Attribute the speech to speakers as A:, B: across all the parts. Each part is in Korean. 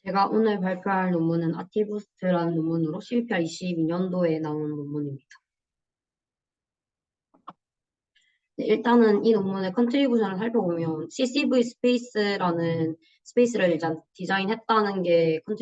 A: 제가 오늘 발표할 논문은 아티부스트라는 논문으로 CBPR 22년도에 나온 논문입니다. 네, 일단은 이 논문의 컨트리뷰션을 살펴보면 CCV 스페이스라는 스페이스를 일단 디자인했다는 게 큰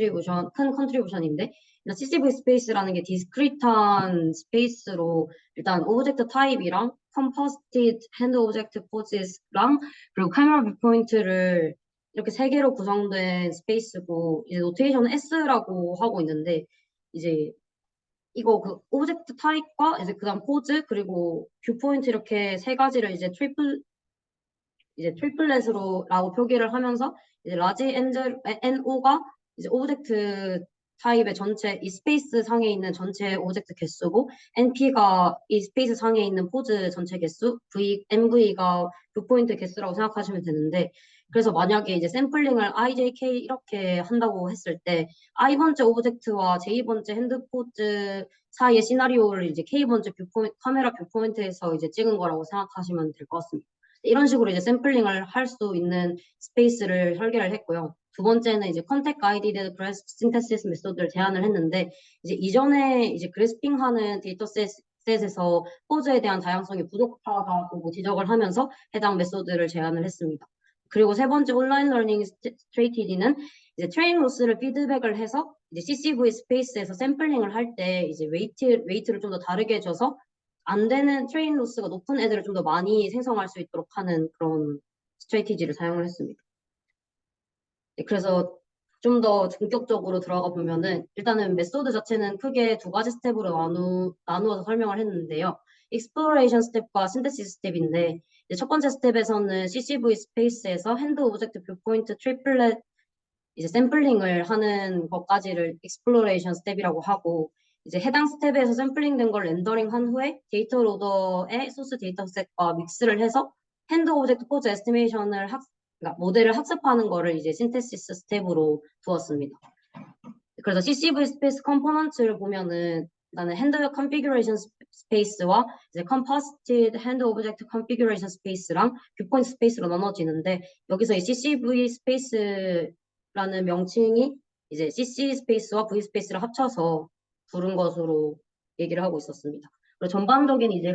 A: 컨트리뷰션인데, 일단 CCV 스페이스라는 게 디스크리트한 스페이스로 일단 오브젝트 타입이랑 컴포지티드 핸드 오브젝트 포즈랑 그리고 카메라 뷰 포인트를 이렇게 세 개로 구성된 스페이스고, 이제 노테이션은 S라고 하고 있는데, 이제 이거 그 오브젝트 타입과 이제 그다음 포즈 그리고 뷰 포인트 이렇게 세 가지를 이제 트리플렛으로라고 표기를 하면서 이제 라지 엔젤 NO가 이제 오브젝트 타입의 전체 이 스페이스 상에 있는 전체 오브젝트 개수고, NP가 이 스페이스 상에 있는 포즈 전체 개수, MV가 뷰 포인트 개수라고 생각하시면 되는데, 그래서 만약에 이제 샘플링을 IJK 이렇게 한다고 했을 때 I번째 오브젝트와 J번째 핸드 포즈 사이의 시나리오를 이제 K번째 카메라 뷰 포인트에서 이제 찍은 거라고 생각하시면 될 것 같습니다. 이런 식으로 이제 샘플링을 할 수 있는 스페이스를 설계를 했고요. 두 번째는 이제 컨택 가이디드 그래스프 신테시스 메소드를 제안을 했는데, 이제 이전에 이제 그래스핑하는 데이터셋에서 포즈에 대한 다양성이 부족하다고 지적을 하면서 해당 메소드를 제안을 했습니다. 그리고 세 번째 온라인 러닝 스트레이티디는 이제 트레인 로스를 피드백을 해서 이제 CCV 스페이스에서 샘플링을 할 때 이제 웨이트를 좀 더 다르게 줘서 안 되는 트레인 로스가 높은 애들을 좀 더 많이 생성할 수 있도록 하는 그런 스트레이티지를 사용을 했습니다. 네, 그래서 좀 더 본격적으로 들어가 보면은 일단은 메소드 자체는 크게 두 가지 스텝으로 나누어서 설명을 했는데요. 익스플로레이션 스텝과 신테시스 스텝인데, 이제 첫 번째 스텝에서는 CCV 스페이스에서 핸드 오브젝트 뷰 포인트 트리플렛 이제 샘플링을 하는 것까지를 익스플로레이션 스텝이라고 하고, 이제 해당 스텝에서 샘플링된 걸 렌더링 한 후에 데이터 로더의 소스 데이터셋과 믹스를 해서 핸드 오브젝트 포즈 에스티메이션을 그러니까 모델을 학습하는 거를 이제 신테시스 스텝으로 두었습니다. 그래서 CCV 스페이스 컴포넌트를 보면은 일단은 핸드 컨피규레이션 스페이스와 이제 컴포지티드 핸드 오브젝트 컨피규레이션 스페이스랑 뷰포인트 스페이스로 나눠지는데, 여기서 이 CCV 스페이스라는 명칭이 이제 CC 스페이스와 V 스페이스를 합쳐서 부른 것으로 얘기를 하고 있었습니다. 그리고 전반적인 이제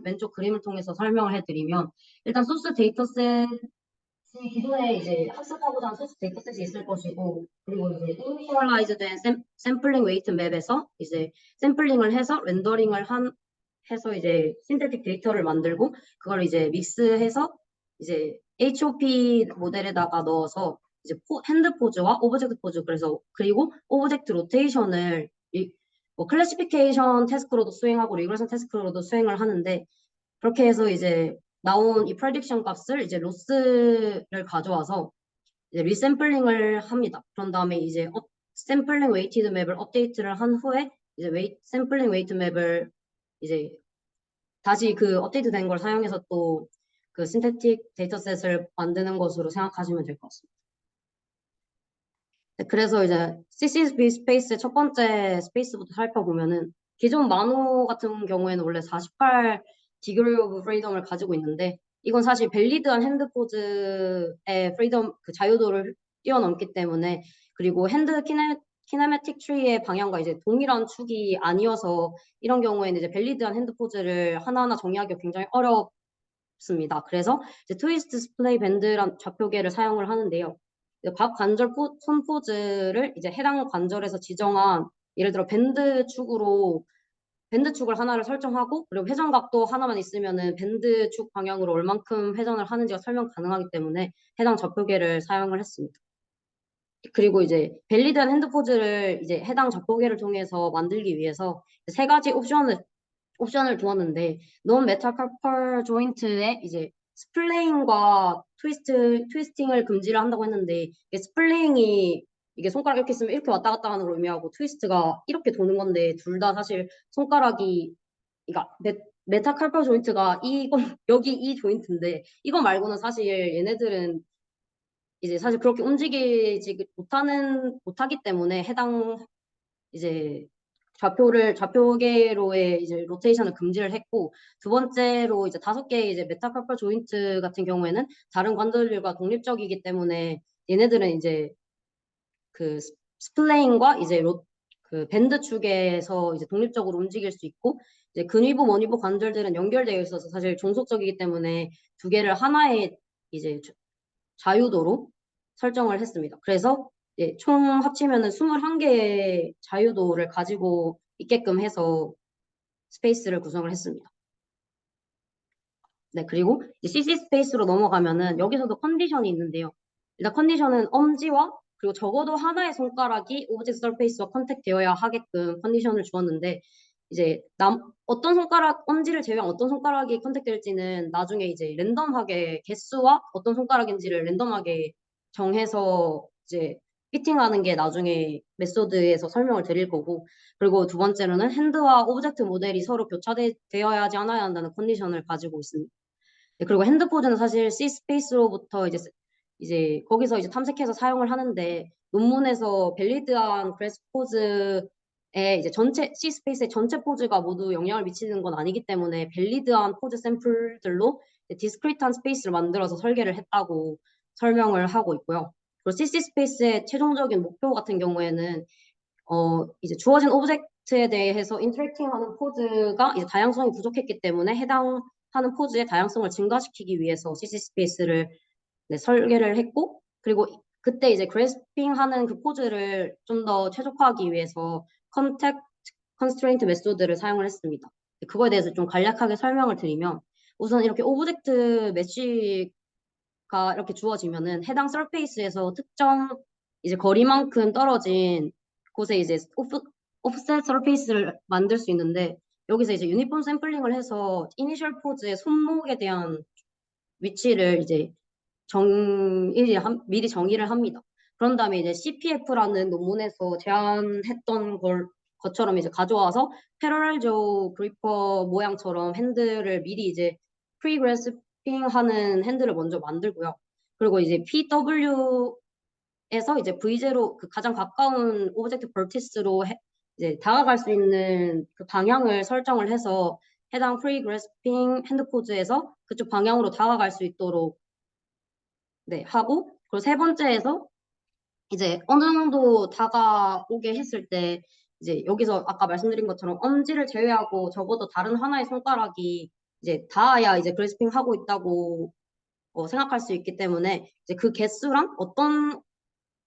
A: 왼쪽 그림을 통해서 설명을 해드리면, 일단 소스 데이터셋 기존에 이제 학습하고자 하는 소스 데이터셋이 있을 것이고, 그리고 이제 이니셜라이즈된 샘플링 웨이트 맵에서 이제 샘플링을 해서 해서 이제 신테틱 데이터를 만들고, 그걸 이제 믹스해서 이제 HOP 모델에다가 넣어서 이제 핸드 포즈와 오브젝트 포즈, 그리고 오브젝트 로테이션을 뭐 클래시피케이션 태스크로도 수행하고 리그레션 태스크로도 수행을 하는데, 그렇게 해서 이제 나온 이 프레딕션 값을 이제 로스를 가져와서 이제 리샘플링을 합니다. 그런 다음에 이제 샘플링 웨이티드 맵을 업데이트를 한 후에 이제 샘플링 웨이트 맵을 이제 다시 그 업데이트 된 걸 사용해서 또 그 신테틱 데이터셋을 만드는 것으로 생각하시면 될 것 같습니다. 네, 그래서 이제 CCSB 스페이스의 첫 번째 스페이스부터 살펴보면은, 기존 마노 같은 경우에는 원래 48 디그리 오브 프리덤을 가지고 있는데, 이건 사실 밸리드한 핸드 포즈의 프리덤 그 자유도를 뛰어넘기 때문에, 그리고 키네매틱 트리의 방향과 이제 동일한 축이 아니어서 이런 경우에는 이제 밸리드한 핸드 포즈를 하나하나 정의하기가 굉장히 어렵습니다. 그래서 이제 트위스트 스플레이 밴드란 좌표계를 사용을 하는데요. 각 관절 손 포즈를 이제 해당 관절에서 지정한, 예를 들어 밴드 축을 하나를 설정하고, 그리고 회전 각도 하나만 있으면은 밴드 축 방향으로 얼만큼 회전을 하는지가 설명 가능하기 때문에 해당 좌표계를 사용을 했습니다. 그리고 이제 밸리드한 핸드 포즈를 이제 해당 좌표계를 통해서 만들기 위해서 세 가지 옵션을 두었는데, 논 메타카펄 조인트에 이제 스플레잉과 트위스팅을 금지를 한다고 했는데, 이게 스플레잉이 이게 손가락 이렇게 있으면 이렇게 왔다 갔다 하는 걸 의미하고, 트위스트가 이렇게 도는 건데, 둘 다 사실 손가락이, 그러니까 메타칼팔 조인트가 이건 여기 이 조인트인데, 이거 말고는 사실 얘네들은 이제 사실 그렇게 움직이지 못하기 때문에 해당 이제 좌표계로의 이제 로테이션을 금지를 했고, 두 번째로 이제 5개의 이제 메타칼팔 조인트 같은 경우에는 다른 관절들과 독립적이기 때문에 얘네들은 이제 그 스플레인과 이제 그 밴드 축에서 이제 독립적으로 움직일 수 있고 이제 근위부 원위부 관절들은 연결되어 있어서 사실 종속적이기 때문에 두 개를 하나의 이제 자유도로 설정을 했습니다. 그래서 이제 총 합치면은 21개의 자유도를 가지고 있게끔 해서 스페이스를 구성을 했습니다. 네, 그리고 이제 CC 스페이스로 넘어가면은 여기서도 컨디션이 있는데요. 일단 컨디션은 엄지와 그리고 적어도 하나의 손가락이 오브젝트 서페이스와 컨택 되어야 하게끔 컨디션을 주었는데 이제 어떤 손가락 엄지를 제외한 어떤 손가락이 컨택될지는 나중에 이제 랜덤하게 개수와 어떤 손가락인지를 랜덤하게 정해서 이제 피팅하는 게 나중에 메소드에서 설명을 드릴 거고 그리고 두 번째로는 핸드와 오브젝트 모델이 서로 교차되어야 하지 않아야 한다는 컨디션을 가지고 있습니다. 네, 그리고 핸드포즈는 사실 C 스페이스로부터 이제 거기서 이제 탐색해서 사용을 하는데 논문에서 밸리드한 그래스 포즈에 이제 전체 C 스페이스의 전체 포즈가 모두 영향을 미치는 건 아니기 때문에 밸리드한 포즈 샘플들로 디스크리트한 스페이스를 만들어서 설계를 했다고 설명을 하고 있고요. 그리고 CC 스페이스의 최종적인 목표 같은 경우에는 이제 주어진 오브젝트에 대해서 인터랙팅하는 포즈가 이제 다양성이 부족했기 때문에 해당하는 포즈의 다양성을 증가시키기 위해서 CC 스페이스를 네, 설계를 했고 그리고 그때 이제 그래스핑하는 그 포즈를 좀 더 최적화하기 위해서 컨택트 컨스트레인트 메소드를 사용을 했습니다. 그거에 대해서 좀 간략하게 설명을 드리면 우선 이렇게 오브젝트 메쉬가 이렇게 주어지면은 해당 서페이스에서 특정 이제 거리만큼 떨어진 곳에 이제 오프셋 서페이스를 만들 수 있는데 여기서 이제 유니폼 샘플링을 해서 이니셜 포즈의 손목에 대한 위치를 이제 미리 정의를 합니다. 그런 다음에 이제 CPF라는 논문에서 제안했던 것처럼 이제 가져와서 패러렐저 그리퍼 모양처럼 핸들을 미리 이제 프리그래스핑 하는 핸들을 먼저 만들고요. 그리고 이제 PW에서 이제 V0 그 가장 가까운 오브젝트 버티스로 이제 다가갈 수 있는 그 방향을 설정을 해서 해당 프리그래스핑 핸드 포즈에서 그쪽 방향으로 다가갈 수 있도록 네, 하고, 그리고 세 번째에서 이제 어느 정도 다가오게 했을 때, 이제 여기서 아까 말씀드린 것처럼 엄지를 제외하고 적어도 다른 하나의 손가락이 이제 닿아야 이제 그래스핑 하고 있다고 생각할 수 있기 때문에 이제 그 개수랑 어떤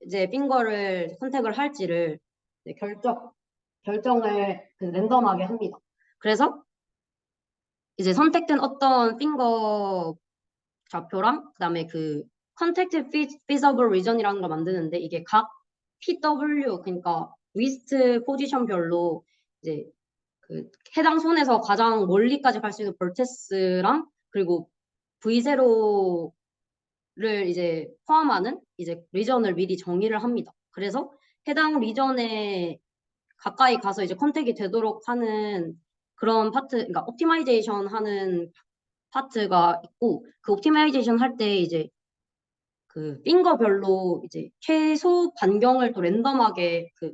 A: 이제 핑거를 선택을 할지를 이제 결정을 그 랜덤하게 합니다. 그래서 이제 선택된 어떤 핑거 좌표랑 그다음에 그 컨택트 feasible region이라는 걸 만드는데 이게 각 PW 그러니까 위스트 포지션별로 이제 그 해당 손에서 가장 멀리까지 갈 수 있는 벌테스랑 그리고 V0를 이제 포함하는 이제 리전을 미리 정의를 합니다. 그래서 해당 리전에 가까이 가서 이제 컨택이 되도록 하는 그런 파트, 그러니까 옵티마이제이션 하는 파트가 있고 그 옵티마이제이션 할 때 이제 그 핑거별로 이제 최소 반경을 또 랜덤하게 그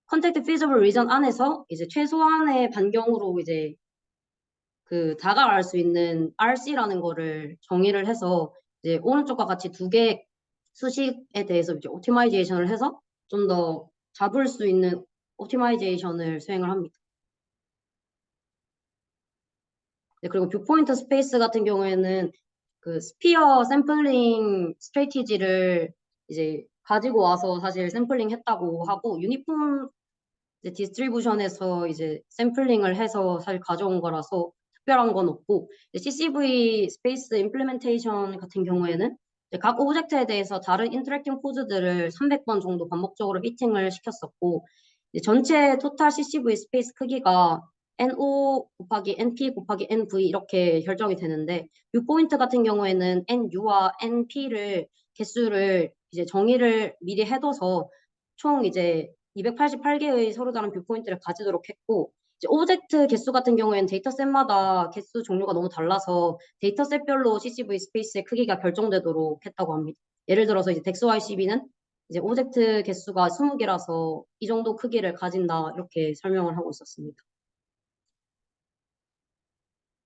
A: 컨택트 피저블 리전 안에서 이제 최소한의 반경으로 이제 그 다가갈 수 있는 RC라는 거를 정의를 해서 이제 오른쪽과 같이 두 개의 수식에 대해서 이제 옵티마이제이션을 해서 좀 더 잡을 수 있는 옵티마이제이션을 수행을 합니다. 네, 그리고 뷰포인트 스페이스 같은 경우에는 그 스피어 샘플링 스트레티지를 이제 가지고 와서 사실 샘플링 했다고 하고 유니폼 이제 디스트리뷰션에서 이제 샘플링을 해서 사실 가져온 거라서 특별한 건 없고 CCV 스페이스 임플리멘테이션 같은 경우에는 이제 각 오브젝트에 대해서 다른 인터랙팅 포즈들을 300번 정도 반복적으로 히팅을 시켰었고 이제 전체 토탈 CCV 스페이스 크기가 NO 곱하기 NP 곱하기 NV 이렇게 결정이 되는데 뷰포인트 같은 경우에는 NU와 NP를 개수를 이제 정의를 미리 해둬서 총 이제 288개의 서로 다른 뷰포인트를 가지도록 했고 이제 오브젝트 개수 같은 경우에는 데이터셋마다 개수 종류가 너무 달라서 데이터셋별로 CCV 스페이스의 크기가 결정되도록 했다고 합니다. 예를 들어서 이제 DexYCB는 이제 오브젝트 개수가 20개라서 이 정도 크기를 가진다 이렇게 설명을 하고 있었습니다.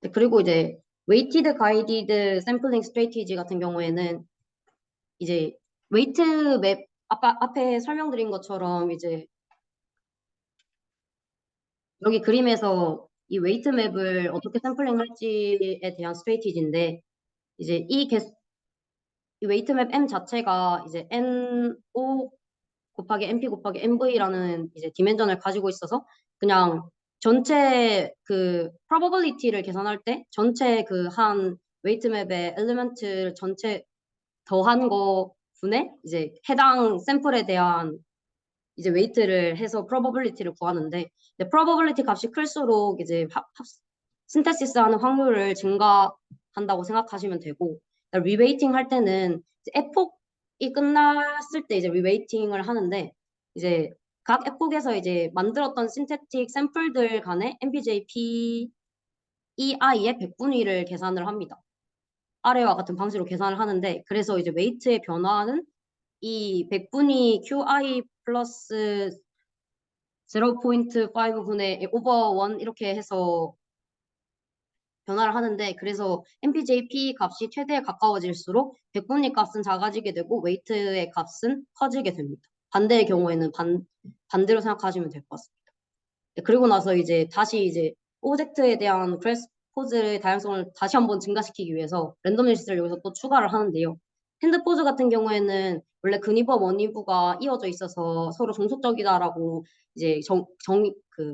A: 네, 그리고 이제 웨이티드 가이디드 샘플링 스트레이티지 같은 경우에는 이제 웨이트 맵 앞에 설명드린 것처럼 이제 여기 그림에서 이 웨이트 맵을 어떻게 샘플링 할지에 대한 스트레이티지인데 이제 이 웨이트 맵 M 자체가 이제 NO 곱하기 NP 곱하기 NV라는 이제 디멘전을 가지고 있어서 그냥 전체 그 probability를 계산할 때 전체 그 한 웨이트 맵의 엘리먼트 전체 더한 거 분의 이제 해당 샘플에 대한 이제 웨이트를 해서 probability를 구하는데 근데 probability 값이 클수록 이제 신테시스 하는 확률을 증가한다고 생각하시면 되고 리웨이팅 할 때는 이제 에폭이 끝났을 때 이제 리웨이팅을 하는데 이제 각 에폭에서 이제 만들었던 신테틱 샘플들 간의 MPJ PEI의 백분위를 계산을 합니다. 아래와 같은 방식으로 계산을 하는데 그래서 이제 웨이트의 변화는 이 백분위 QI 플러스 0.5분의 오버 1 이렇게 해서 변화를 하는데 그래서 MPJP 값이 최대에 가까워질수록 백분위 값은 작아지게 되고 웨이트의 값은 커지게 됩니다. 반대의 경우에는 반대로 생각하시면 될 것 같습니다. 그리고 나서 이제 다시 이제 오브젝트에 대한 그래스 포즈의 다양성을 다시 한번 증가시키기 위해서 랜덤리스트를 여기서 또 추가를 하는데요. 핸드 포즈 같은 경우에는 원래 근위부와 원위부가 이어져 있어서 서로 종속적이다라고 이제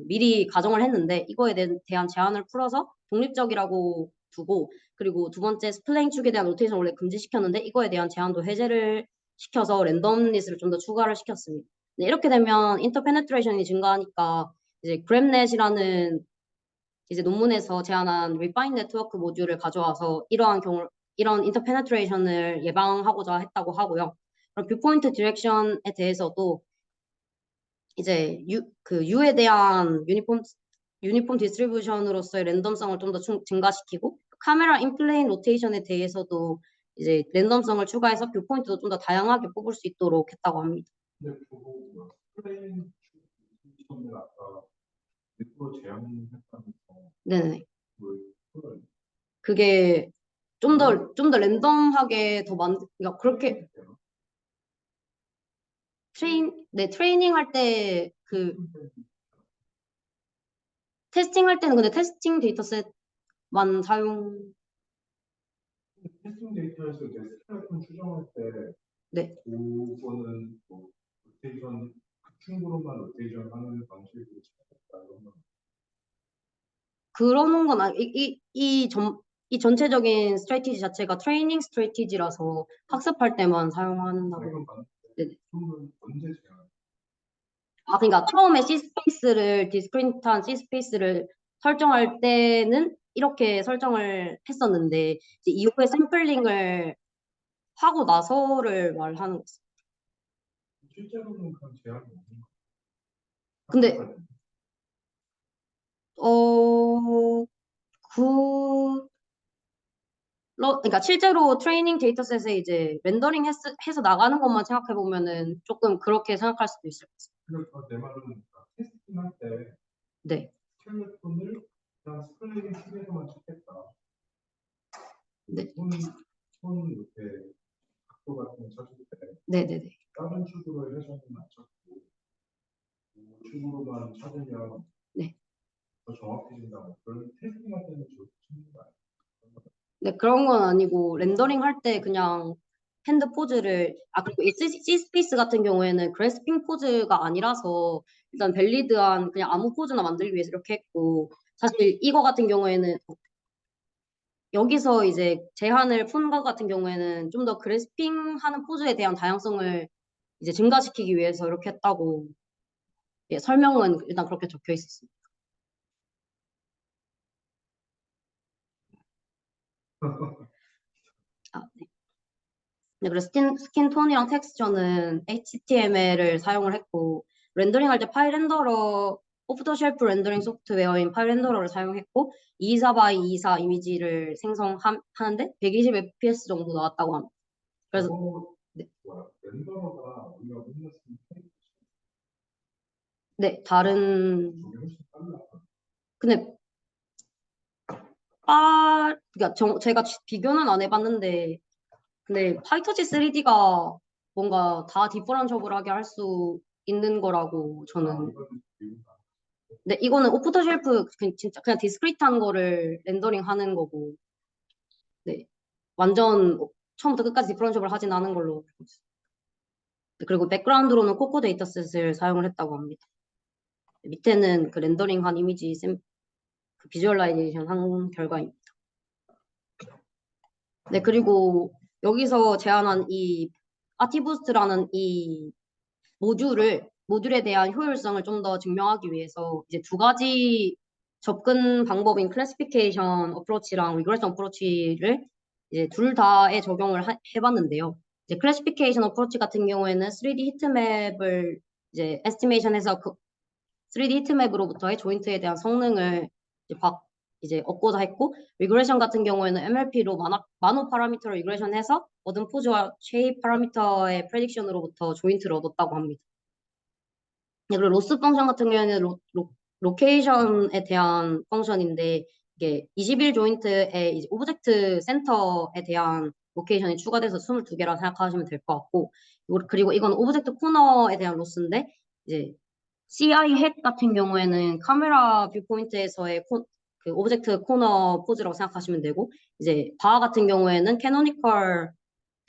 A: 미리 가정을 했는데 이거에 대한 제한을 풀어서 독립적이라고 두고 그리고 두 번째 스플레잉 축에 대한 로테이션 원래 금지시켰는데 이거에 대한 제한도 해제를 시켜서 랜덤리스를 좀 더 추가를 시켰습니다. 네, 이렇게 되면 인터페네트레이션이 증가하니까 이제 그랩넷이라는 이제 논문에서 제안한 리파인 네트워크 모듈을 가져와서 이런 인터페네트레이션을 예방하고자 했다고 하고요. 그럼 뷰포인트 디렉션에 대해서도 이제 U에 대한 유니폼 디스트리뷰션으로서의 랜덤성을 좀 더 증가시키고 카메라 인플레인 로테이션에 대해서도 이제 랜덤성을 추가해서 뷰포인트도 좀 더 다양하게 뽑을 수 있도록 했다고 합니다.
B: 근데 그거 플레인 을 아까 100% 제한했다면서
A: 네네.
B: 그걸
A: 그게 좀 더 랜덤하게 그러니까 그렇게 트레이닝 할 때 테스팅 할 때는 근데 테스팅 데이터셋만
B: 테스팅 데이터에서 이제 스트라이크 추정할 때
A: 네.
B: 그거는 뭐 로테이션 극중으로만 로테이션 하는 방식으로 찾았다 이런 건
A: 그러는 건 이 전체적인 스트래티지 자체가 트레이닝 스트래티지라서 학습할 때만 사용한다고.
B: 이건 맞는데
A: 네네.
B: 그러면 언제 제한?
A: 그러니까 처음에 디스크리트한 C 스페이스를 설정할 때는 이렇게 설정을 했었는데 이제 이후에 샘플링을 하고 나서를 말하는 거죠.
B: 실제로는 그런 제한이 없는 거.
A: 근데 그 그러니까 실제로 트레이닝 데이터셋에 이제 렌더링 해서 나가는 것만 생각해 보면은 조금 그렇게 생각할 수도 있을 것 같아요.
B: 그래서 내 말은 테스팅 할때
A: 네.
B: 스켈레톤을 그냥 스플레인 축에서만 찾겠다.
A: 네.
B: 손 이렇게 각도 같은 거 찾을 때
A: 네네네.
B: 다른 축으로 해서는 안 찾고 축으로만 찾으면
A: 네.
B: 더 정확해진다고 그런 테스팅 할 때는 저렇게 찾는 거 아니에요?
A: 네, 그런 건 아니고 렌더링 할 때 그냥 핸드 포즈를 그리고 이 C 스페이스 같은 경우에는 그래스핑 포즈가 아니라서 일단 밸리드한 그냥 아무 포즈나 만들기 위해서 이렇게 했고 사실 이거 같은 경우에는 여기서 이제 제한을 푼 것 같은 경우에는 좀 더 그래스핑 하는 포즈에 대한 다양성을 이제 증가시키기 위해서 이렇게 했다고 예, 설명은 일단 그렇게 적혀 있었습니다. 네. 네, 그래서 스킨 톤이랑 텍스처는 HTML을 사용을 했고 렌더링 할 때 파일 렌더러 오프 더 쉘프 렌더링 소프트웨어인 파일 렌더러를 사용했고 224 by 224 이미지를 생성하는데 120 fps 정도 나왔다고 합니다. 그래서 네.
B: 렌더러가 우리가 맨날 쓰는
A: 네, 다른
B: 훨씬 빨라.
A: 근데 그러니까 제가 비교는 안 해봤는데 근데 파이터치 3D가 뭔가 다 디퍼런셔블하게 할 수 있는 거라고 저는.
B: 이거는 비율
A: 근데 이거는 오프 더 쉘프 진짜 그냥 디스크리트한 거를 렌더링 하는 거고, 네, 완전 처음부터 끝까지 디퍼런셔블 하진 않은 걸로 알고 있어요. 네, 그리고 백그라운드로는 코코 데이터셋을 사용을 했다고 합니다. 밑에는 그 렌더링한 이미지 그 비주얼라이제이션 한 결과입니다. 네, 그리고 여기서 제안한 이 아티부스트라는 이 모듈에 대한 효율성을 좀 더 증명하기 위해서 이제 두 가지 접근 방법인 클래시피케이션 어프로치랑 리그레션 어프로치를 이제 둘 다에 적용을 해봤는데요. 이제 클래시피케이션 어프로치 같은 경우에는 3D 히트맵을 이제 에스티메이션해서 그 3D 히트맵으로부터의 조인트에 대한 성능을 이제 얻고자 했고, 리그레션 같은 경우에는 MLP로 마노 파라미터를 리그레션해서 얻은 포즈와 쉐입 파라미터의 프레딕션으로부터 조인트를 얻었다고 합니다. 네, 그리고 로스 펑션 같은 경우에는 로케이션에 대한 펑션인데, 이게 21 조인트에 이제 오브젝트 센터에 대한 로케이션이 추가돼서 22개라 생각하시면 될 것 같고, 그리고 이건 오브젝트 코너에 대한 로스인데, 이제 CI 헷 같은 경우에는 카메라 뷰 포인트에서의 그 오브젝트 코너 포즈라고 생각하시면 되고, 이제 바 같은 경우에는 캐노니컬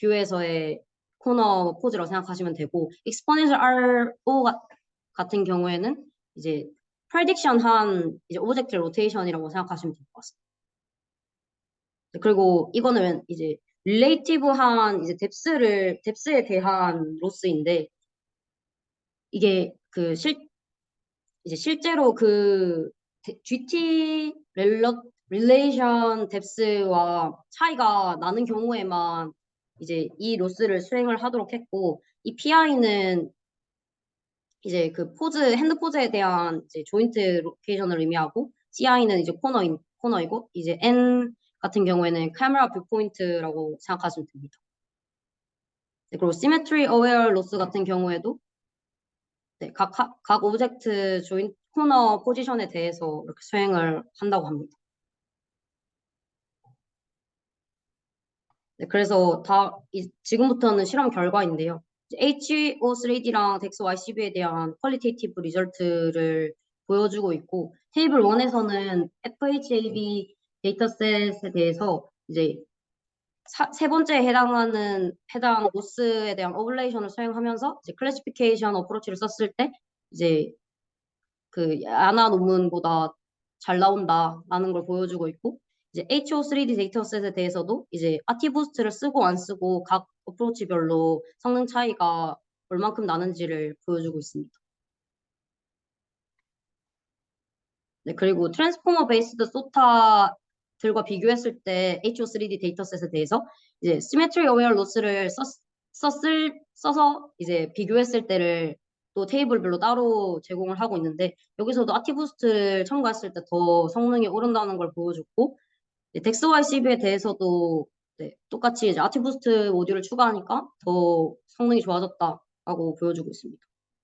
A: 뷰에서의 코너 포즈라고 생각하시면 되고, 익스포넨셜 RO 같은 경우에는 이제 프레딕션 한 이제 오브젝트 로테이션이라고 생각하시면 될 것 같습니다. 그리고 이거는 이제 릴레이티브한 이제 뎁스에 대한 로스인데, 이게 이제 실제로 그 GT 릴레이션 뎁스와 차이가 나는 경우에만 이제 이 로스를 수행을 하도록 했고, 이 PI는 이제 그 핸드 포즈에 대한 이제 조인트 로케이션을 의미하고, CI는 이제 코너이고, 이제 N 같은 경우에는 카메라 뷰 포인트라고 생각하시면 됩니다. 네, 그리고 시메트리 어웨어 로스 같은 경우에도 네, 각 오브젝트 조인트 코너 포지션에 대해서 이렇게 수행을 한다고 합니다. 네, 그래서 지금부터는 실험 결과인데요. HO3D랑 DEX-YCB에 대한 퀄리테이티브 리절트를 보여주고 있고, 테이블 1에서는 FHAB 데이터셋에 대해서 이제 세 번째에 해당 로스에 대한 오블레이션을 수행하면서 이제 클래시피케이션 어프로치를 썼을 때 이제 그 야나 논문보다 잘 나온다라는 걸 보여주고 있고, 이제 HO3D 데이터셋에 대해서도 이제 아티부스트를 쓰고 안 쓰고 각 어프로치별로 성능 차이가 얼만큼 나는지를 보여주고 있습니다. 네, 그리고 트랜스포머 베이스드 소타들과 비교했을 때 HO3D 데이터셋에 대해서 이제 시메트리 어웨어 로스를 써서 이제 비교했을 때를 또 테이블별로 따로 제공을 하고 있는데, 여기서도 아티부스트를 첨가했을 때 더 성능이 오른다는 걸 보여줬고, 덱스YCB에 대해서도 네, 똑같이 이제 아티부스트 모듈을 추가하니까 더 성능이 좋아졌다라고 보여주고 있습니다.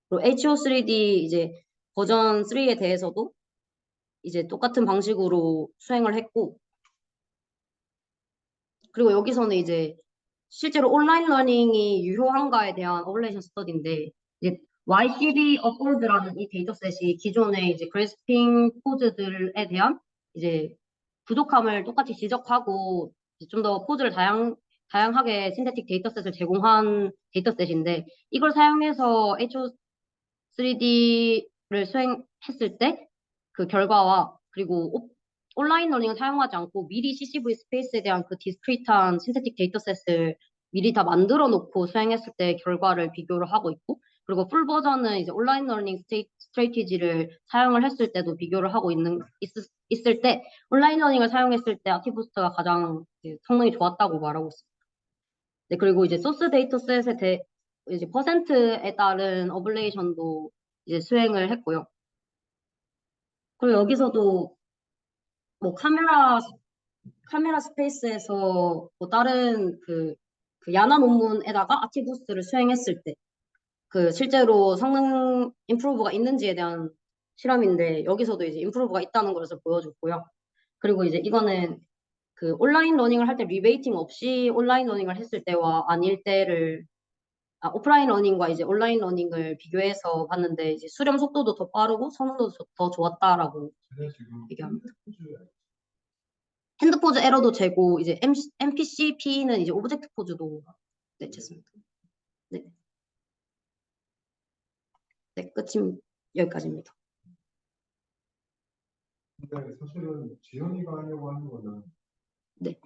A: 그리고 HO3D 이제 버전 3에 대해서도 이제 똑같은 방식으로 수행을 했고, 그리고 여기서는 이제 실제로 온라인 러닝이 유효한가에 대한 어블레이션 스터디인데, 이제 YCB 어폴드라는 이 데이터셋이 기존의 이제 그래스핑 포즈들에 대한 이제 부족함을 똑같이 지적하고 좀 더 포즈를 다양하게 신테틱 데이터셋을 제공한 데이터셋인데, 이걸 사용해서 HO3D를 수행했을 때 그 결과와, 그리고 온라인 러닝을 사용하지 않고 미리 CCV 스페이스에 대한 그 디스크리트한 신테틱 데이터셋을 미리 다 만들어 놓고 수행했을 때 결과를 비교를 하고 있고, 그리고 풀 버전은 이제 온라인 러닝 스트레이티지를 사용을 했을 때도 비교를 하고 있을 때 온라인 러닝을 사용했을 때 아티부스트가 가장 성능이 좋았다고 말하고 있습니다. 네, 그리고 이제 소스 데이터셋에 이제 퍼센트에 따른 어블레이션도 이제 수행을 했고요. 그리고 여기서도 뭐 카메라 스페이스에서 뭐 다른 그 야나 논문에다가 아티부스트를 수행했을 때 그 실제로 성능 임프루브가 있는지에 대한 실험인데, 여기서도 이제 임프루브가 있다는 것을 보여줬고요. 그리고 이제 이거는 그 온라인 러닝을 할 때 리베이팅 없이 온라인 러닝을 했을 때와 아닐 때를 오프라인 러닝과 이제 온라인 러닝을 비교해서 봤는데 이제 수렴 속도도 더 빠르고 성능도 더 좋았다라고
B: 제가 지금
A: 얘기합니다.
B: 핸드포즈
A: 핸드 포즈 에러도 재고 이제 MPCP는 이제 오브젝트 포즈도 네, 쟀습니다. 네. 네, 끝임 여기까지입니다.
B: 근데 사실은 지연이가 하려고 하는 거는
A: 네.